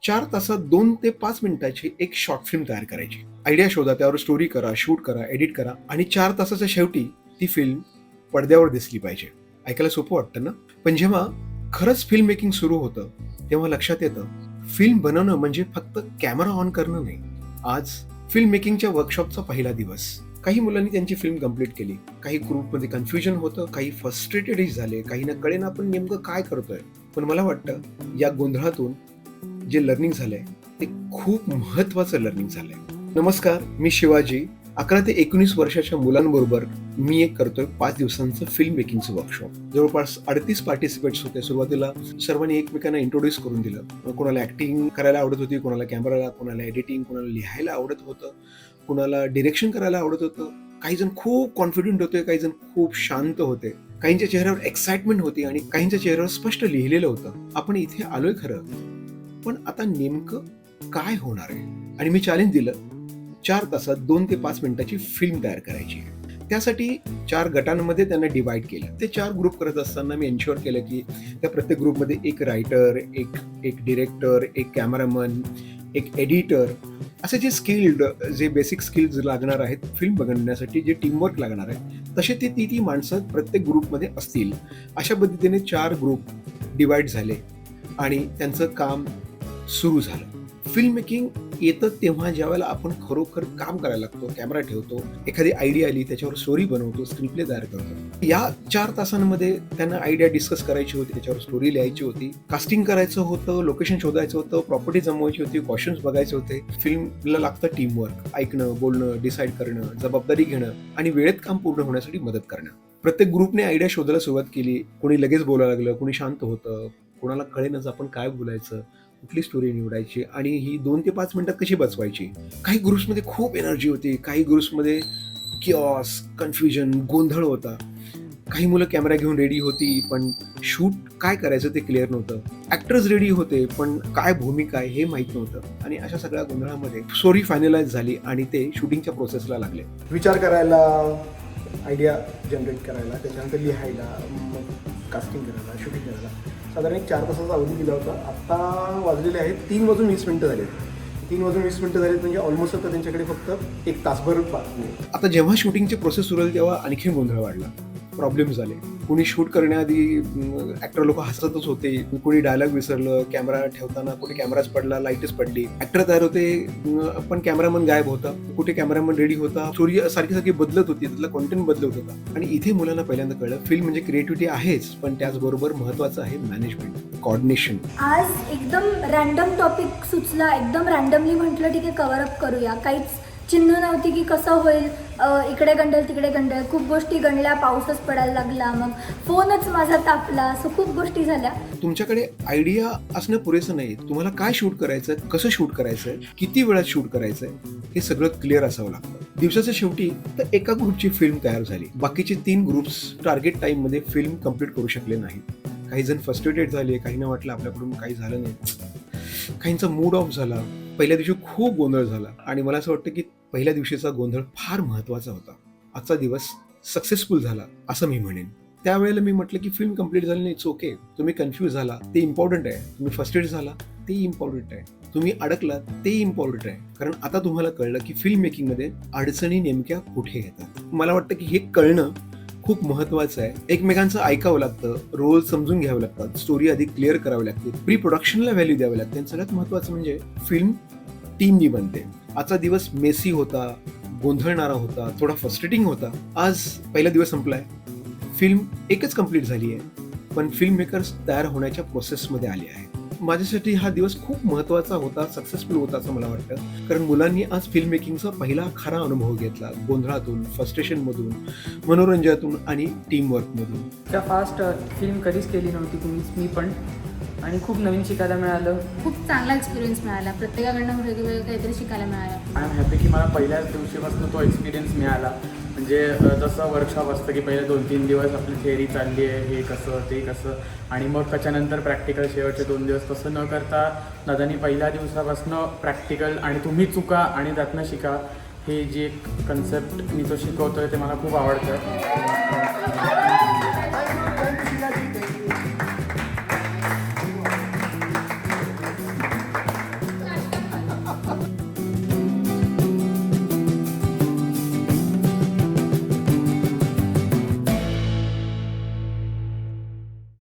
4 तासात 2 ते 5 मिनिटाची एक शॉर्ट फिल्म तयार करायची. आयडिया शोधा, त्यावर स्टोरी करा, शूट करा, एडिट करा आणि 4 तासाच्या शेवटी ती फिल्म पडद्यावर दिसली पाहिजे. ऐकायला सोपं वाटतं ना? पण जेव्हा खरंच फिल्म मेकिंग सुरू होतं, तेव्हा लक्षात येतं, फिल्म बनवणं म्हणजे फक्त कॅमेरा ऑन करणं नाही. आज फिल्म मेकिंगच्या वर्कशॉपचा पहिला दिवस. काही मुलांनी त्यांची फिल्म कंप्लीट केली. काही ग्रुपमध्ये कन्फ्युजन होतं, काही फ्रस्ट्रेटेडही झाले, काहींना कळेना आपण नेमकं काय करतोय. पण मला वाटतं या गोंधळातून जे लर्निंग झालंय ते खूप महत्वाचं लर्निंग झालंय. नमस्कार, मी शिवाजी. 11 ते 19 वर्षाच्या मुलांबरोबर मी एक करतोय 5 दिवसांचं फिल्म मेकिंगचं वर्कशॉप. जवळपास 38 पार्टिसिपेट्स होते. सुरुवातीला सर्वांनी एकमेकांना इंट्रोड्यूस करून दिलं. कोणाला ऍक्टिंग करायला आवडत होती, कोणाला कॅमेरा, कोणाला एडिटिंग, कोणाला लिहायला आवडत होतं, कोणाला डिरेक्शन करायला आवडत होतं. काही जण खूप कॉन्फिडंट होते, काही जण खूप शांत होते. काहींच्या चेहऱ्यावर एक्साइटमेंट होती आणि काहींच्या चेहऱ्यावर स्पष्ट लिहिलेलं होतं, आपण इथे आलोय खरं, पण आता नेमकं काय होणार आहे. आणि मी चॅलेंज दिलं, 4 तासात 2 ते 5 मिनिटाची फिल्म तयार करायची आहे. त्यासाठी 4 गटांमध्ये त्यांना डिवाइड केलं. ते 4 ग्रुप करत असताना मी एन्श्युअर केलं की त्या प्रत्येक ग्रुपमध्ये एक रायटर, एक डिरेक्टर, एक कॅमेरामन, एक एडिटर, असे जे स्किल्ड, जे बेसिक स्किल्स लागणार आहेत फिल्म बनवण्यासाठी, जे टीमवर्क लागणार आहे, तसे ती माणसं प्रत्येक ग्रुपमध्ये असतील. अशा पद्धतीने 4 ग्रुप डिवाइड झाले आणि त्यांचं काम सुरू झालं. फिल्म मेकिंग येतं तेव्हा ज्यावेळेला आपण खरोखर काम करायला लागतो, कॅमेरा ठेवतो, एखादी आयडिया आली त्याच्यावर स्टोरी बनवतो, स्क्रिप्टप्ले तयार करतो. या 4 तासांमध्ये त्यांना आयडिया डिस्कस करायची होती, त्याच्यावर स्टोरी लिहायची होती, कास्टिंग करायचं होतं, लोकेशन शोधायचं होतं, प्रॉपर्टी जमवायची होती, कॉस्ट्युम्स बघायचे होते. फिल्मला लागतं टीमवर्क, ऐकणं, बोलणं, डिसाईड करणं, जबाबदारी घेणं आणि वेळेत काम पूर्ण होण्यासाठी मदत करणं. प्रत्येक ग्रुपने आयडिया शोधायला सुरुवात केली. कोणी लगेच बोलायला लागलं, कोणी शांत होतं, कोणाला कळेनच आपण काय बोलायचं, कुठली स्टोरी निवडायची आणि ही 2 ते 5 मिनिटात कशी बसवायची. काही ग्रुप्समध्ये खूप एनर्जी होती, काही ग्रुप्समध्ये किऑस, कन्फ्युजन, गोंधळ होता. काही मुलं कॅमेरा घेऊन रेडी होती, पण शूट काय करायचं ते क्लिअर नव्हतं. ऍक्टर्स रेडी होते, पण काय भूमिका आहे हे माहीत नव्हतं. आणि अशा सगळ्या गोंधळामध्ये स्टोरी फायनलाइज झाली आणि ते शूटिंगच्या प्रोसेसला लागले. विचार करायला, आयडिया जनरेट करायला, त्याच्यानंतर लिहायला, मग कास्टिंग करायला, शूटिंग करायला साधारण एक 4 तासाचा अवधी दिला होता. आत्ता वाजलेले आहेत 3:20 झाले. 3:20 झाले म्हणजे ऑलमोस्ट आता त्यांच्याकडे फक्त 1 तासभर बाकी आहे. आता जेव्हा शूटिंगची प्रोसेस सुरू झाली तेव्हा आणखी गोंधळ वाढला, प्रॉब्लेम झाले. कोणी शूट करण्याआधी ऍक्टर लोक हसतच होते, कोणी डायलॉग विसरलं, कॅमेरा ठेवताना कुठे कॅमेराच पडला, लाईटच पडली, ऍक्टर तयार होते पण कॅमेरामन गायब होता, कुठे कॅमेरामन रेडी होता, स्टोरी सारखी बदलत होती, त्यातला कॉन्टेंट बदलत होता. आणि इथे मुलांना पहिल्यांदा कळलं, फिल्म म्हणजे क्रिएटिव्हिटी आहेच, पण त्याचबरोबर महत्वाचं आहे मॅनेजमेंट, कोऑर्डिनेशन. आज एकदम रॅन्डम टॉपिक सुचला, एकदम रॅन्डमली म्हटलं ठीक आहे कव्हर अप करूया. काहीच चिन्ह नव्हती की कसं होईल, इकडे गंडल तिकडे गंडल, खूप गोष्टी गणल्या, पाऊसच पडायला लागला, मग फोनच माझा तापला, असं खूप गोष्टी झाल्या. तुमच्याकडे आयडिया असणं पुरेसं नाही, तुम्हाला काय शूट करायचं, कसं शूट करायचंय, किती वेळात शूट करायचंय, हे सगळं क्लिअर असावं लागतं. दिवसाच्या शेवटी तर एका ग्रुपची फिल्म तयार झाली. बाकीचे 3 ग्रुप्स टार्गेट टाइम मध्ये फिल्म कंप्लीट करू शकले नाहीत. काही जण फ्रस्ट्रेटेड झाले, काहींना वाटलं आपल्याकडून काही झालं नाही, काहींचा मूड ऑफ झाला. पहिल्या दिवशी खूप गोंधळ झाला आणि मला असं वाटतं की पहिल्या दिवशीचा गोंधळ फार महत्वाचा होता. आजचा दिवस सक्सेसफुल झाला असं मी म्हणेन. त्यावेळेला मी म्हटलं की फिल्म कंप्लीट झाली नाही, इट्स ओके. तुम्ही कन्फ्यूज झाला ते इम्पॉर्टंट आहे, तुम्ही फ्रस्ट्रेट झाला ते इम्पॉर्टंट आहे, तुम्ही अडकलात ते इम्पॉर्टंट आहे. कारण आता तुम्हाला कळलं की फिल्म मेकिंगमध्ये अडचणी नेमक्या कुठे येतात. मला वाटतं की हे कळणं खूप महत्वाचं आहे. एकमेकांचं ऐकावं लागतं, रोल समजून घ्यावे लागतात, स्टोरी आधी क्लिअर करावी लागते, प्री प्रोडक्शनला व्हॅल्यू द्यावी लागते. आणि सगळ्यात महत्वाचं म्हणजे फिल्म टीमनी बनते. आजचा दिवस मेसी होता, गोंधळणारा होता, थोडा फ्रस्ट्रेटिंग होता. आज पहिला दिवस संपलाय, फिल्म एकच कंप्लीट झाली आहे, पण फिल्म मेकर्स तयार होण्याच्या प्रोसेसमध्ये आले आहेत. माझ्यासाठी हा दिवस खूप महत्वाचा होता, सक्सेसफुल होता असं मला वाटतं. कारण मुलांनी आज फिल्म मेकिंगचा पहिला खरा अनुभव घेतला, गोंधळातून, फ्रस्ट्रेशनमधून, मनोरंजनातून आणि टीमवर्कमधून. त्या फास्ट फिल्म कधीच केली नव्हती कुणीच, मी पण, आणि खूप नवीन शिकायला मिळालं. खूप चांगला एक्सपिरियन्स मिळाला, प्रत्येकाकडनं वेगवेगळं काहीतरी शिकायला मिळालं. आय एम हॅपी की मला पहिल्याच दिवशीपासून तो एक्सपिरियन्स मिळाला. म्हणजे जसं वर्कशॉप असतं की पहिले 2-3 दिवस आपली थेअरी चालली आहे, हे कसं ते कसं, आणि मग त्याच्यानंतर प्रॅक्टिकल शेवटचे 2 दिवस. तसं न करता दादानी पहिल्या दिवसापासून प्रॅक्टिकल आणि तुम्ही चुका आणि त्यातनं शिका, हे जी एक कन्सेप्ट मी तो शिकवतोय ते मला खूप आवडतं.